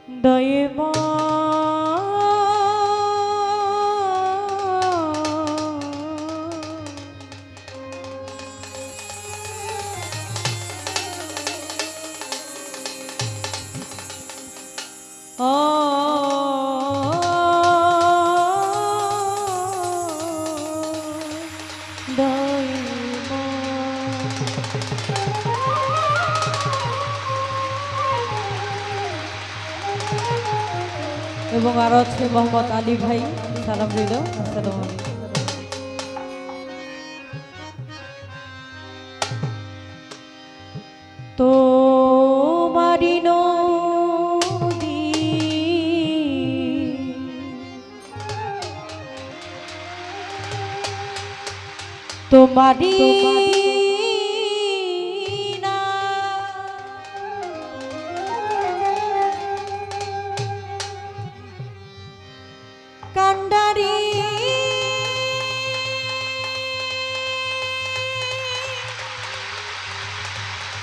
দৈব এবং আরো আছে মোহাম্মদ আলী ভাই, সালাম রইল। আসসালামু আলাইকুম। তোমারি নদী তোমারি কান্ডারি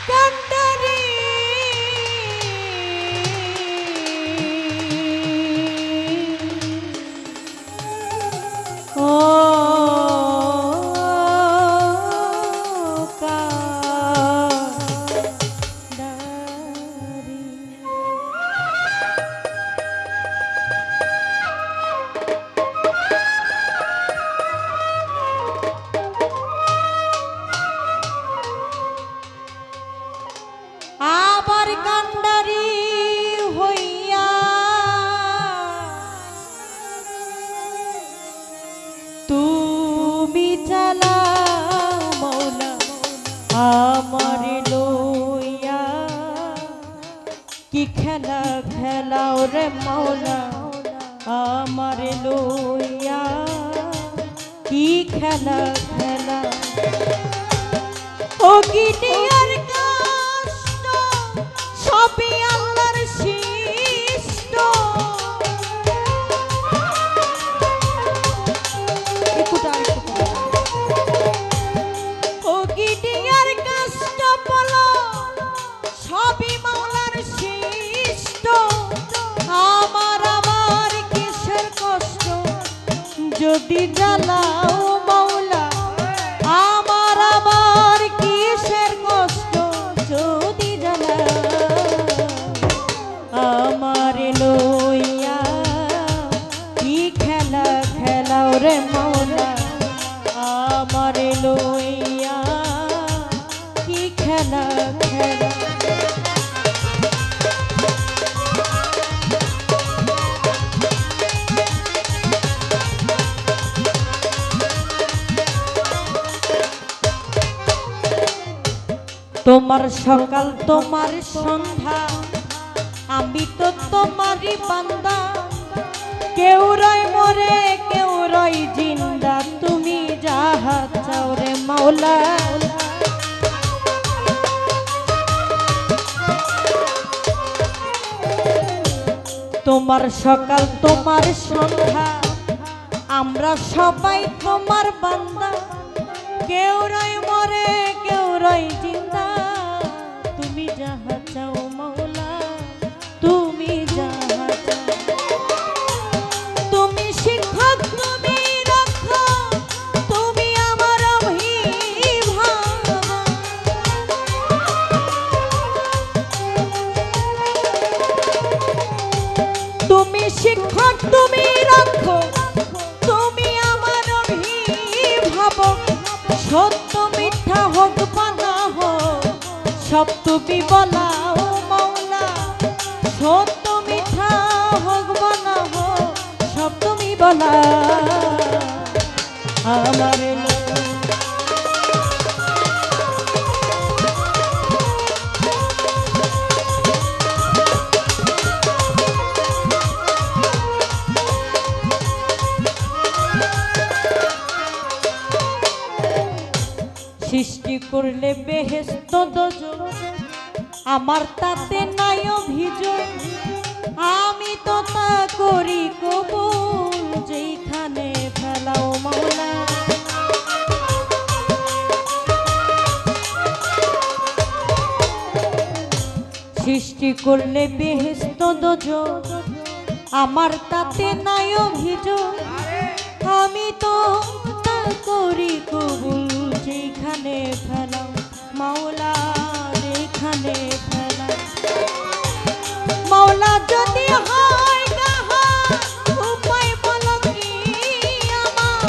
কান্ডারি ও আবার কান্ডারি হইয়া তুমি চালাও মৌলা আমার লইয়া, কি খেলা খেলাও রে মৌলা আমার লইয়া, কি খেলা খেলা ও গিনিয়ার সবই আল্লাহর সৃষ্ট, ও গিনিয়ার কষ্ট বলো সবই মাওলার সৃষ্ট, আমার কিসের কষ্ট যদি জ্বালাও মাওলা, আমার কিসের কষ্ট যদি আমার লইয়া, কি খেলা খেলাও রে মৌলা আমার লইয়া, কি খেলা খেলা তোমার সকাল তোমার সন্ধ্যা, আমি তো তোমারই বান্দা, কেউ রয় মরে কেউ রয় জিন্দা, তুমি যাহা চাও রে মাওলা। তোমার সকাল তোমার সন্ধ্যা, আমরা সবাই তোমার বান্দা, কেউ রয় মরে কেউ রয় জিন্দা, তুমি যাহা চাও মাওলা, তুমি যাহা চাও। তুমি শিক্ষক তুমি রাখো, তুমি আমার অভিভাবক, তুমি শিক্ষক তুমি রাখো, তুমি আমার অভিভাবক, সত্য মিথ্যা হোক বা না হোক সব তুমি বলাও মাওলা, সত্য মিথ্যা হোক বা না হোক সব তুমি বলা আমার সৃষ্টি করলে বেহেশত দোজখ, আমার তাতে নাই অভিযোগ, আমি তো তা করি কবুল, যেখানে ফেলাও মাওলা। সৃষ্টি করলে বেহেশত দোজো আমার তাতে নাই অভিযোগ আমি তো তা করি কবুল যেখানে ফেলাও মাওলা যেখানে ফেলাও মাওলা যদি হয় কাহা উপায় বলো কি আমার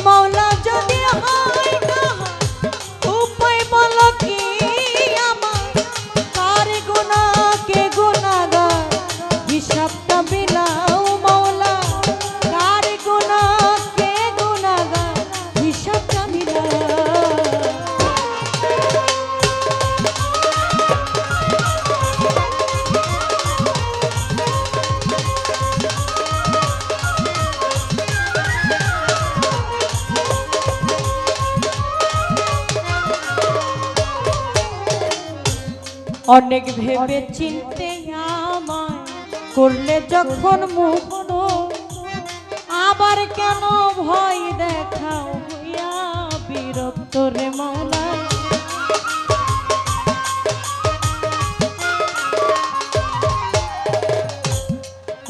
মাওলা যদি হয় কাহা উপায় বলো কি আমার কার গুনাহ কে গুনাহগার হিসাবটা বিলাও মাওলা কার গুনাহ কে গুনাহগার হিসাবটা বিলাও অনেক ভেবে চিনতে আমায় করলে যখন মুক্ত আবার কেন ভয় দেখাও হইয়া বিরক্ত রে মাওলা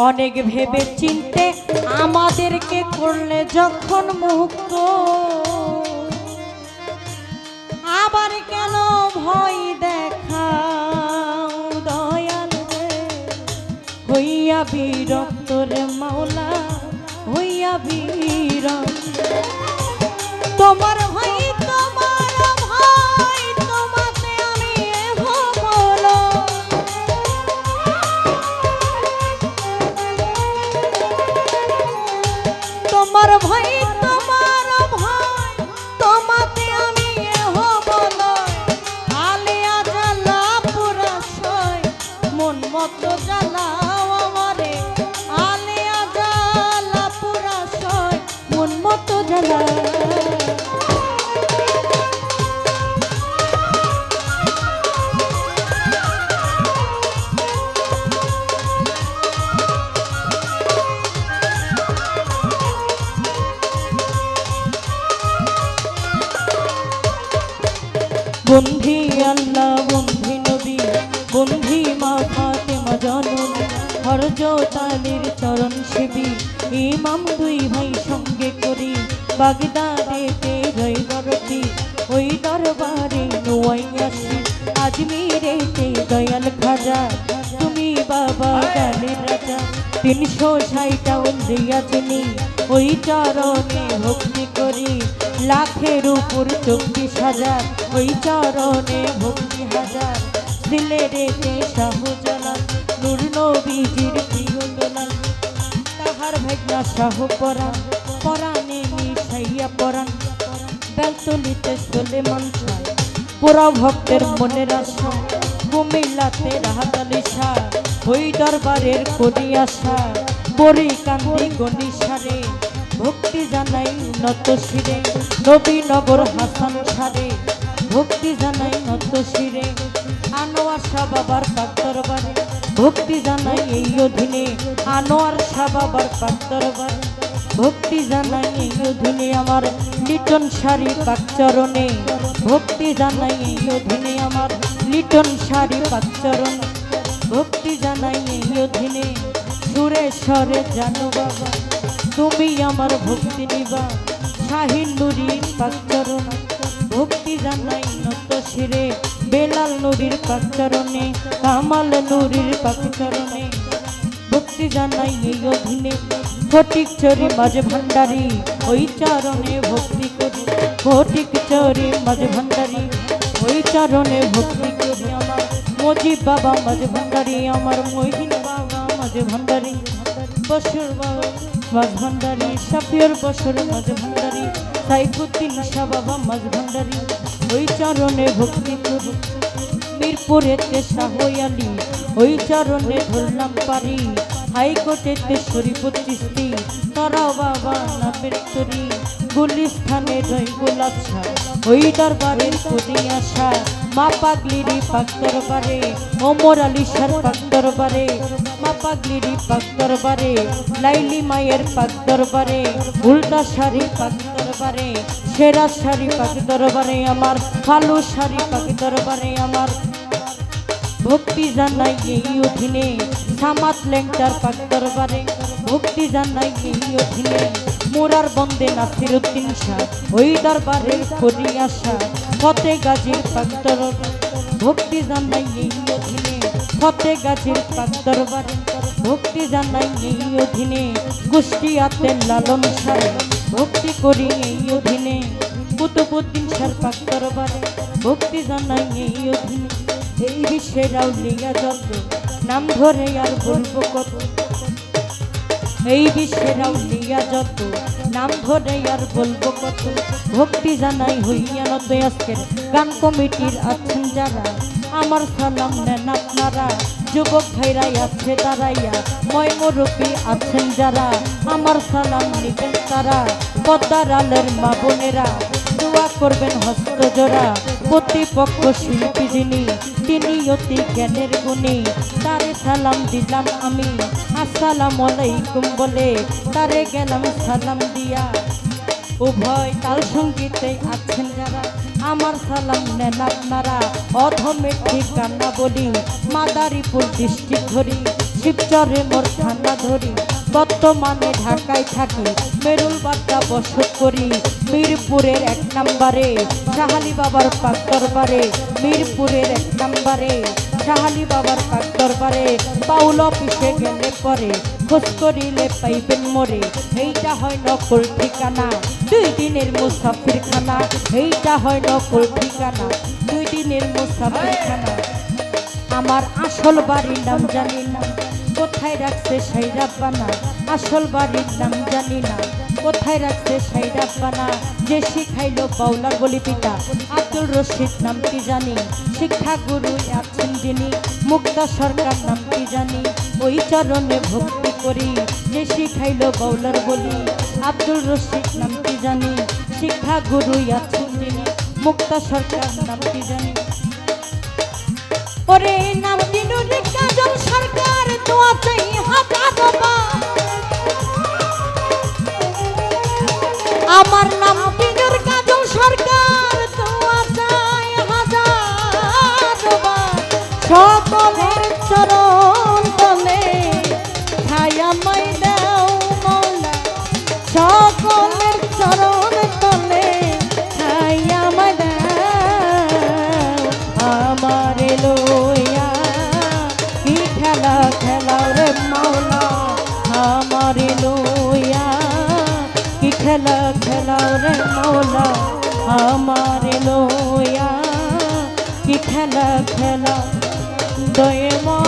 অনেক ভেবে চিনতে আমাদেরকে করলে যখন মুক্ত আবার কেন ভয় দেখাও দয়াল রে হইয়া বিরক্ত রে মাওলা হইয়া বিরক্ত তোমার ভাই তোমার ভাই তোমাতে আমি বলো তোমার ভাই তোমার ভাই তোমাতে আমি বলো আলিয়া জ্বালা পুরা সয় মন মতো জ্বালাও আমারে আলিয়া জ্বালা পুরা সয় মন মতো জ্বালা বন্ধি আল্লাহ বন্ধি নবী বন্ধি মা ফাতেমা জননী হযরত আলীর চরণ সেবী ইমাম দুই ভাই সঙ্গে করি বাগদাদেতে রইবরতি ওই দরবারে নোয়াই আসি আজমিরেতে দয়াল খাজা তুমি বাবা গানের রাজা 360টা উন্দিয়া চিনি ওই চরণে ভক্তি করি লাখের উপর 24,000 ওই চরণে ভক্তি হাজার দিলে রেতে শাহজালাল নূর নবীজির প্রিয় দোলাল তাহার ভাগ্না শাহ পরাণ পরাণে মিশাইয়া পরাণ বেলতলিতে সুলেমান শাহ পুরা ভক্তের মনের আশা কুমিল্লাতে রাহাত আলী শাহ ওই দরবারের করি আশা বরি কান্দি গনিসারে ভক্তি জানাই নত শিরে নবীনগর হাসান সারে ভক্তি জানাই নত শিরে আনোয়ার শাহ বাবার পাক দরবারে ভক্তি জানাই এই অধীনে আনোয়ার শাহ বাবার পাক দরবারে ভক্তি জানাই এই অধীনে আমার লিটন শাড়ি পাক চরণে ভক্তি জানাই এই অধীনে আমার লিটন শাড়ি পাক চরণে ভক্তি জানাই এই অধীনে সুরেশ্বরে জানো বাবা তুমি আমার ভক্তি নিবা শাহিন নুরির পাক চরণ ভক্তি জানাই নত শিরে বেলাল নুরির পাক চরণে কামাল নুরির পাক চরণে ভক্তি জানাই এই অধীনে ফটিক চরি মাঝে ভান্ডারি ওই চরণে ভক্তি করি ফটিক চরি মাঝে ভান্ডারি ওই চরণে ভক্তি করি আমার মজিব বাবা মাঝে ভান্ডারি আমার মহিন বাবা মাঝে ভান্ডারি বসুর বাবা মাঝ ভান্ডারি শাফিউর বসুর মাঝ ভান্ডারি সাইফুদ্দিন শাহ বাবা মাঝ ভান্ডারি ওই চরণে ভক্তি করি মিরপুরেতে শাহ আলী ওই চরণে ধরলাম পারি হাইকোর্টেতে শরীফুল চিশতি তোরা বাবা নামের তরি গুলিস্থানে রই গোলাপ শাহ ওই দরবারের করি আশা মা পাগলিরি পাক দরবারে ওমর আলী শাহ পাক দরবারে মা পাগলিরি পাক দরবারে লাইলি মায়ের পাক দরবারে উল্টা শাড়ি পাক দরবারে দরবারে, সেরা শাড়ি পাক দরবারে আমার, কালো শাড়ি পাক দরবারে আমার, ভক্তি জানাই এই অধীনে, সামাত লেংটার পাক দরবারে, ভক্তি জানাই এই অধীনে, মোরার বন্দে নাসিরউদ্দিন শাহ ওই দরবারের করি আশা, ফতে গাজীর পাক দরবারে, ভক্তি জানাই এই অধীনে, ফতে গাজীর পাক দরবারে, ভক্তি জানাই এই অধীনে, কুষ্টিয়াতে লালন শাহ ভক্তি করি এই অধীনে, কুতুবউদ্দিন শাহ পাক দরবারে, ভক্তি জানাই এই অধীনে, এই বিশ্বের আউলিয়া যত নাম ধরে আর বলবো কত, এই বিশ্বের আউলিয়া যত নাম ধরে আর বলবো কত, ভক্তি জানাই হইয়া নত। আজকের গান কমিটির আছেন যারা, আমার সালাম নেন আপনারা, যুবক ভাইরাই আছে দাঁড়াইয়া, ময় মুরব্বী আছেন যারা, আমার সালাম নিবেন তারা, পদ্মার আলের মা বোনেরা, দোয়া করবেন হস্ত জোড়া, প্রতিপক্ষ শিল্পী যিনি তিনি অতি জ্ঞানের গুণী, তারে সালাম দিলাম আমি, আসসালামু আলাইকুম বলে তারে গেলাম সালাম দিয়া। উভয় তাল সঙ্গীতে আছেন যারা, আমার সালাম নেন আপনারা, অধমের ঠিকানা বলি, মাদারীপুর ডিস্ট্রিক্ট ধরি, শিবচরে মোর থানা ধরি, বর্তমানে ঢাকায় থাকি, মেরুলবাড্ডা বসত করি, মিরপুরের 1 নম্বরে শাহালি বাবার পাক দরবারে, মিরপুরের 1 নম্বরে শাহালি বাবার পাক দরবারে, বাউল অফিসে গেলে পরে খোঁজ করিলে পাইবেন মোরে, এইটা হয় নকল ঠিকানা 2 দিনের মুসাফির খানা, এইটা হয় নকল ঠিকানা 2 দিনের মুসাফির খানা। আমার আসল বাড়ির নাম জানি না, কোথায় রাখছে সেই রাব্বানা, আসল বাড়ির নাম জানি না, কোথায় রাখছে সেই রাব্বানা, যে শিখাইলো বাউলার বলি পিতা আব্দুল রশিদ নামটি জানি, শিক্ষা গুরু আছেন যিনি মুক্তা সরকার নামটি জানি, ওই চরণে ভক্তি করি, যে শিখাইলো বাউলার বলি আব্দুল রশিদ নামটি জানি, শিক্ষা গুরু আছেন যিনি মুক্তা সরকার নামটি জানি। ওরে নামটি নুরি কাজল সরকার, দোয়া চাই হাজারবার, আমার নামটি নুরি কাজল সরকার, দোয়া চাই হাজারবার, সকলের চরণ তলে ছায়া মাই দাও মওলা, সকলের চরণ তলে ছায়া মাই দাও, আমার লইয়া কি খেলা খেলাও রে মাওলা, আমার লইয়া কি খেলা খেলাও রে মাওলা, আমার লইয়া কি খেলা খেলা দয়ে মা।